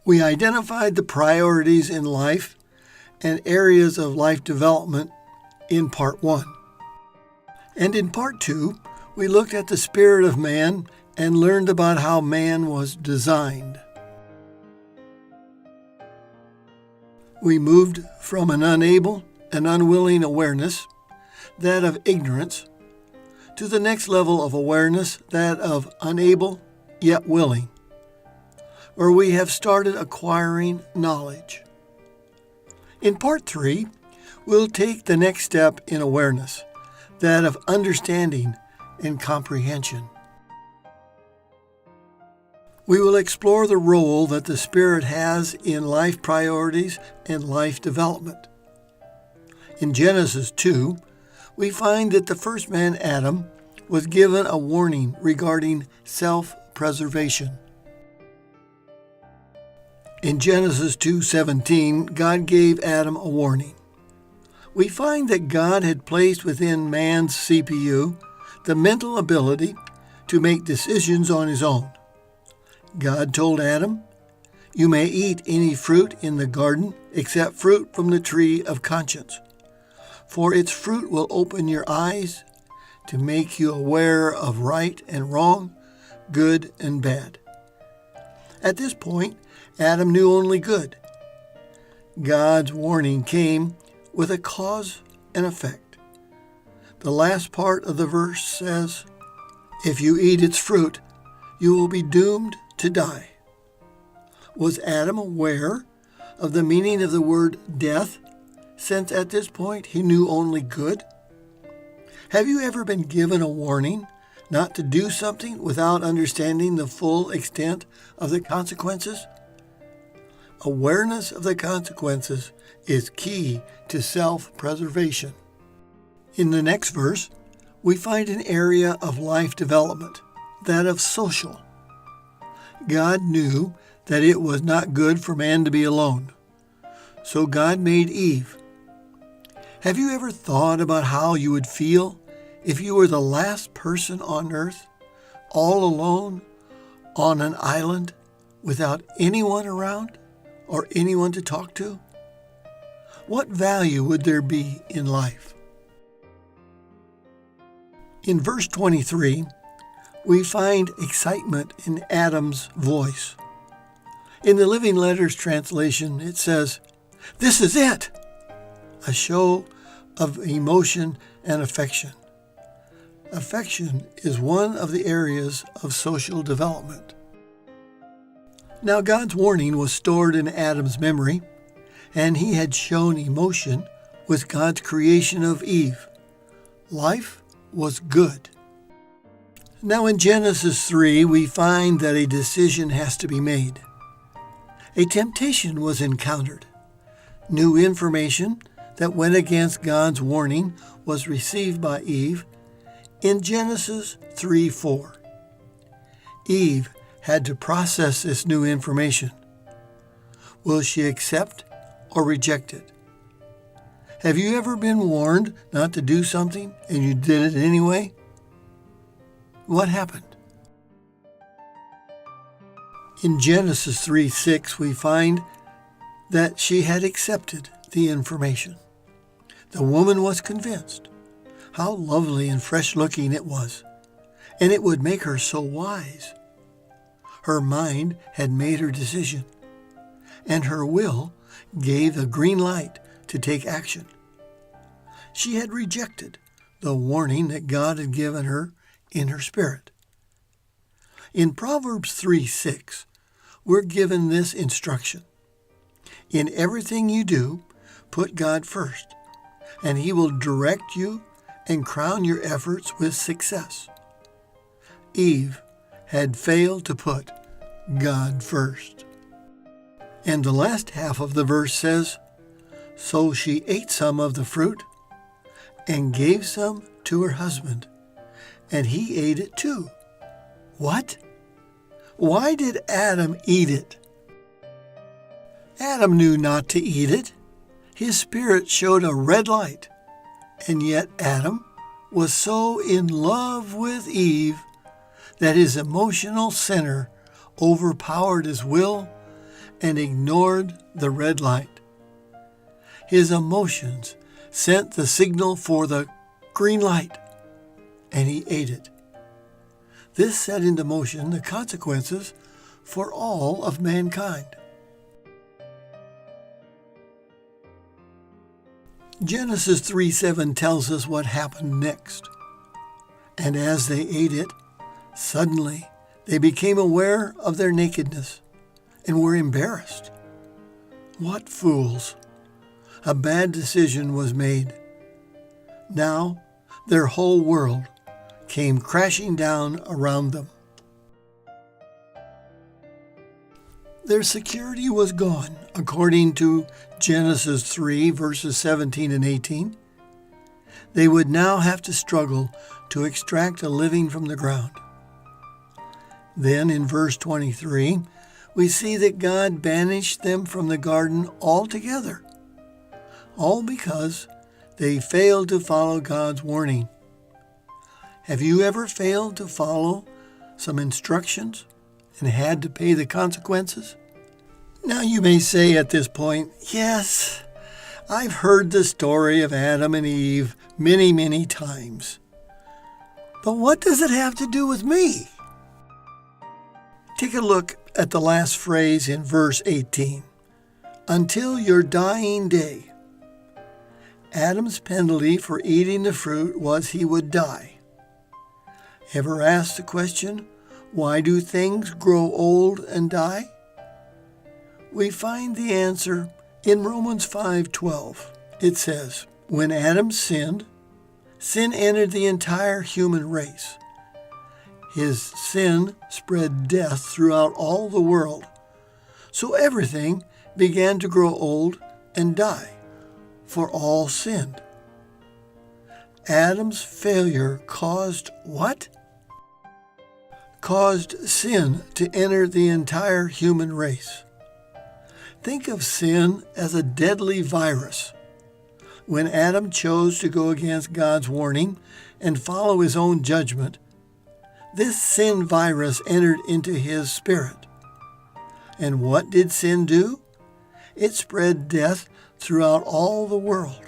We identified the priorities in life and areas of life development in Part 1. And in Part 2, we looked at the spirit of man and learned about how man was designed. We moved from an unable and unwilling awareness, that of ignorance, to the next level of awareness, that of unable yet willing, where we have started acquiring knowledge. In Part 3, we'll take the next step in awareness, that of understanding and comprehension. We will explore the role that the Spirit has in life priorities and life development. In Genesis 2, we find that the first man, Adam, was given a warning regarding self-preservation. In Genesis 2:17, God gave Adam a warning. We find that God had placed within man's CPU the mental ability to make decisions on his own. God told Adam, "You may eat any fruit in the garden except fruit from the tree of conscience, for its fruit will open your eyes to make you aware of right and wrong, good and bad." At this point, Adam knew only good. God's warning came with a cause and effect. The last part of the verse says, "If you eat its fruit, you will be doomed to die." Was Adam aware of the meaning of the word death, since at this point he knew only good? Have you ever been given a warning not to do something without understanding the full extent of the consequences? Awareness of the consequences is key to self-preservation. In the next verse, we find an area of life development, that of social. God knew that it was not good for man to be alone, so God made Eve. Have you ever thought about how you would feel if you were the last person on earth, all alone, on an island, without anyone around or anyone to talk to? What value would there be in life? In verse 23, we find excitement in Adam's voice. In the Living Letters translation, it says, "This is it!" A show of emotion and affection. Affection is one of the areas of social development. Now, God's warning was stored in Adam's memory, and he had shown emotion with God's creation of Eve. Life was good. Now, in Genesis 3, we find that a decision has to be made. A temptation was encountered. New information that went against God's warning was received by Eve in Genesis 3:4. Eve had to process this new information. Will she accept or reject it? Have you ever been warned not to do something and you did it anyway? What happened? In Genesis 3:6, we find that she had accepted the information. The woman was convinced. How lovely and fresh-looking it was, and it would make her so wise. Her mind had made her decision, and her will gave the green light to take action. She had rejected the warning that God had given her in her spirit. In Proverbs 3:6, we're given this instruction. In everything you do, put God first, and He will direct you and crown your efforts with success. Eve had failed to put God first. And the last half of the verse says, "So she ate some of the fruit and gave some to her husband, and he ate it too." What? Why did Adam eat it? Adam knew not to eat it. His spirit showed a red light, and yet Adam was so in love with Eve that his emotional center overpowered his will and ignored the red light. His emotions sent the signal for the green light, and he ate it. This set into motion the consequences for all of mankind. Genesis 3:7 tells us what happened next. And as they ate it, suddenly they became aware of their nakedness and were embarrassed. What fools! A bad decision was made. Now their whole world came crashing down around them. Their security was gone, according to Genesis 3, verses 17 and 18. They would now have to struggle to extract a living from the ground. Then in verse 23, we see that God banished them from the garden altogether, all because they failed to follow God's warning. Have you ever failed to follow some instructions and had to pay the consequences? Now you may say at this point, yes, I've heard the story of Adam and Eve many, many times. But what does it have to do with me? Take a look at the last phrase in verse 18. Until your dying day. Adam's penalty for eating the fruit was he would die. Ever asked the question, why do things grow old and die? We find the answer in Romans 5:12. It says, when Adam sinned, sin entered the entire human race. His sin spread death throughout all the world. So everything began to grow old and die, for all sinned. Adam's failure caused what? Caused sin to enter the entire human race. Think of sin as a deadly virus. When Adam chose to go against God's warning and follow his own judgment, this sin virus entered into his spirit. And what did sin do? It spread death throughout all the world.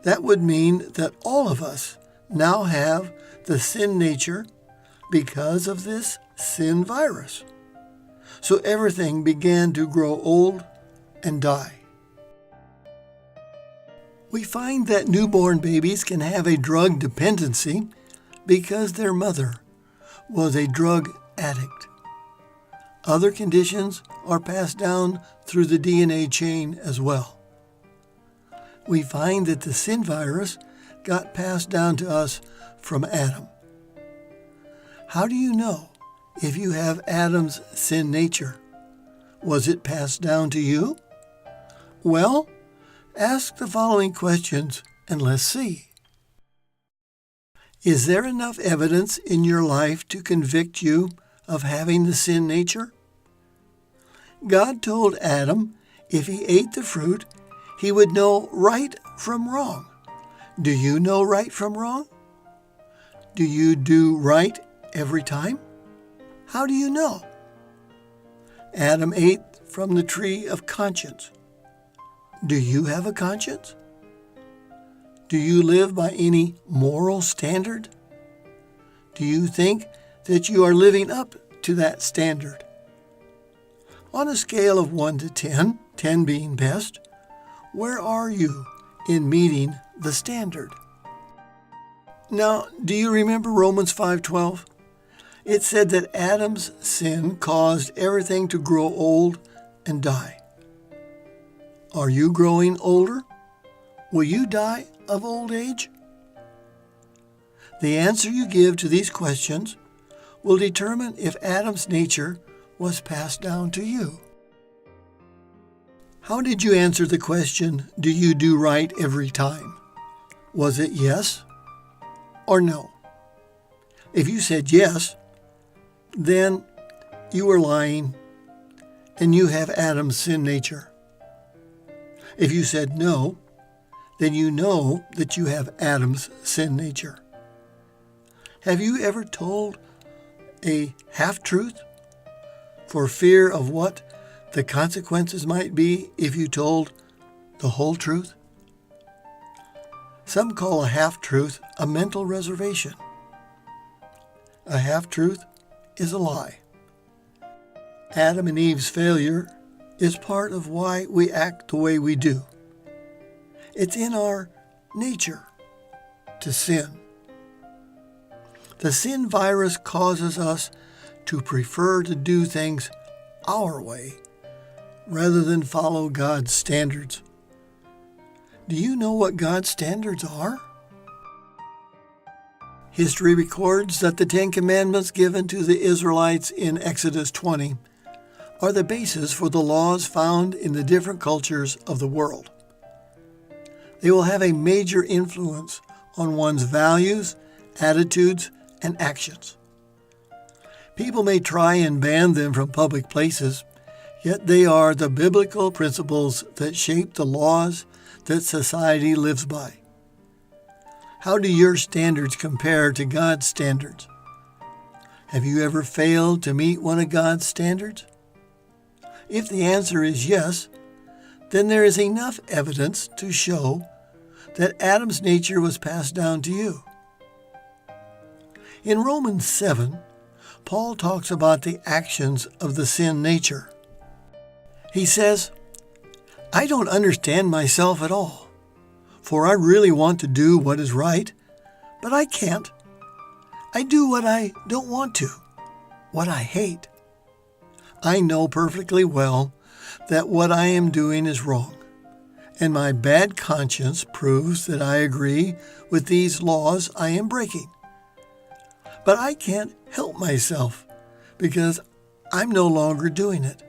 That would mean that all of us now have the sin nature because of this sin virus. So everything began to grow old and die. We find that newborn babies can have a drug dependency because their mother was a drug addict. Other conditions are passed down through the DNA chain as well. We find that the sin virus got passed down to us from Adam. How do you know if you have Adam's sin nature? Was it passed down to you? Well, ask the following questions and let's see. Is there enough evidence in your life to convict you of having the sin nature? God told Adam if he ate the fruit, he would know right from wrong. Do you know right from wrong? Do you do right every time? How do you know? Adam ate from the tree of conscience. Do you have a conscience? Do you live by any moral standard? Do you think that you are living up to that standard? On a scale of 1 to 10, 10 being best, where are you in meeting the standard? Now, do you remember Romans 5:12? It said that Adam's sin caused everything to grow old and die. Are you growing older? Will you die of old age? The answer you give to these questions will determine if Adam's nature was passed down to you. How did you answer the question, do you do right every time? Was it yes or no? If you said yes, then you were lying and you have Adam's sin nature. If you said no, then you know that you have Adam's sin nature. Have you ever told a half-truth for fear of what the consequences might be if you told the whole truth? Some call a half-truth a mental reservation. A half-truth is a lie. Adam and Eve's failure is part of why we act the way we do. It's in our nature to sin. The sin virus causes us to prefer to do things our way rather than follow God's standards. Do you know what God's standards are? History records that the Ten Commandments given to the Israelites in Exodus 20 are the basis for the laws found in the different cultures of the world. They will have a major influence on one's values, attitudes, and actions. People may try and ban them from public places, yet they are the biblical principles that shape the laws that society lives by. How do your standards compare to God's standards? Have you ever failed to meet one of God's standards? If the answer is yes, then there is enough evidence to show that Adam's nature was passed down to you. In Romans 7, Paul talks about the actions of the sin nature. He says, "I don't understand myself at all, for I really want to do what is right, but I can't. I do what I don't want to, what I hate. I know perfectly well that what I am doing is wrong, and my bad conscience proves that I agree with these laws I am breaking. But I can't help myself because I'm no longer doing it.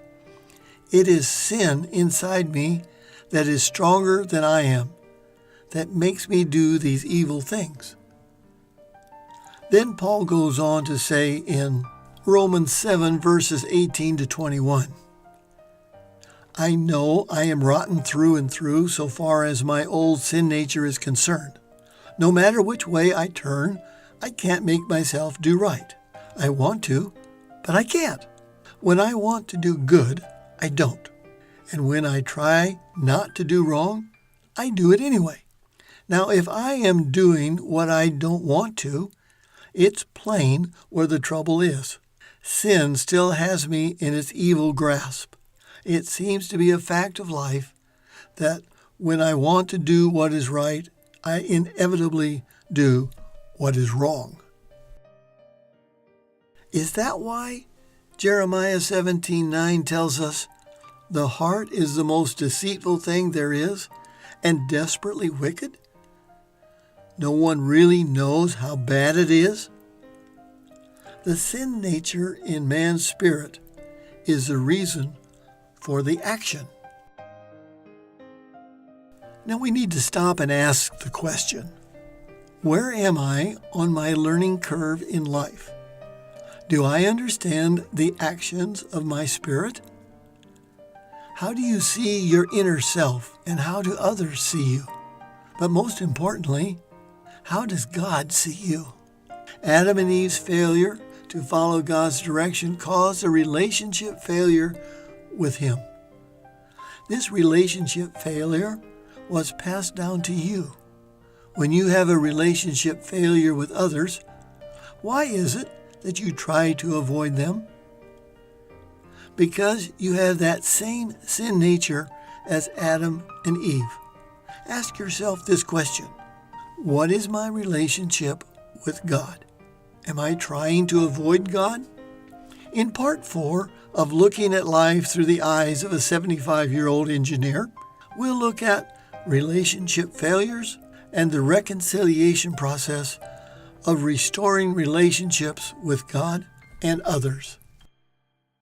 It is sin inside me that is stronger than I am, that makes me do these evil things." Then Paul goes on to say in Romans 7, verses 18 to 21, "I know I am rotten through and through so far as my old sin nature is concerned. No matter which way I turn, I can't make myself do right. I want to, but I can't. When I want to do good, I don't. And when I try not to do wrong, I do it anyway. Now, if I am doing what I don't want to, it's plain where the trouble is. Sin still has me in its evil grasp. It seems to be a fact of life that when I want to do what is right, I inevitably do what is wrong." Is that why Jeremiah 17:9 tells us, "The heart is the most deceitful thing there is, and desperately wicked"? No one really knows how bad it is. The sin nature in man's spirit is the reason for the action. Now we need to stop and ask the question, where am I on my learning curve in life? Do I understand the actions of my spirit? How do you see your inner self, and how do others see you? But most importantly, how does God see you? Adam and Eve's failure to follow God's direction caused a relationship failure with Him. This relationship failure was passed down to you. When you have a relationship failure with others, why is it that you try to avoid them? Because you have that same sin nature as Adam and Eve. Ask yourself this question: what is my relationship with God? Am I trying to avoid God? In part 4 of Looking at Life Through the Eyes of a 75-year-old Engineer, we'll look at relationship failures and the reconciliation process of restoring relationships with God and others.